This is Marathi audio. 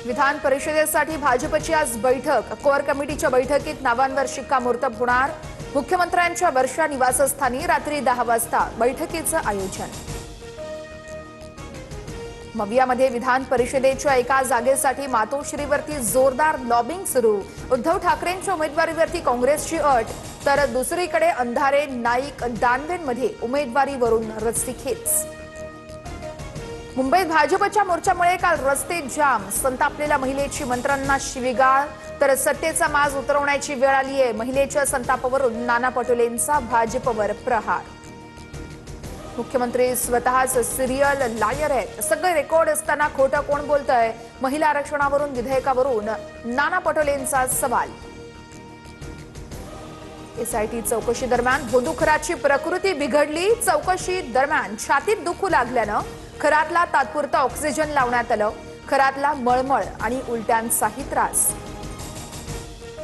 विधान परिषदेसाठी भाजपची आज बैठक। कोर कमिटीच्या बैठकीत नावांवर शिक्कामोर्तब होणार। मुख्यमंत्र्यांच्या वर्षा निवासस्थानी रात्री 10 वाजता बैठकीचं आयोजन। मवियामध्ये विधान परिषदेच्या एका जागेसाठी मातोश्रीवरती जोरदार लॉबिंग सुरू। उद्धव ठाकरेंच्या उमेदवारीवरती काँग्रेसची अट, तर दुसरीकडे अंधारे नाईक दानवेंमध्ये उमेदवारीवरून रस्सीखेच। मुंबईत भाजपच्या मोर्चामुळे काल रस्ते जाम। संतापलेल्या महिलेची मंत्र्यांना शिवीगाळ, तर सत्तेचा माज उतरवण्याची वेळ आली आहे। महिलेच्या संतापावरून नाना पटोलेंचा भाजपवर प्रहार। मुख्यमंत्री स्वतःच सिरियल लायर आहेत। सगळे रेकॉर्ड असताना खोटं कोण बोलतंय? महिला आरक्षणावरून विधेयकावरून नाना पटोलेंचा सवाल। एसआयटी चौकशी दरम्यान भोंदूखराची प्रकृती बिघडली। चौकशी दरम्यान छातीत दुखू लागल्यानं खरातला तात्पुरता ऑक्सिजन लावण्यात आलं। खरातला मळमळ आणि उलट्यांचाही त्रास।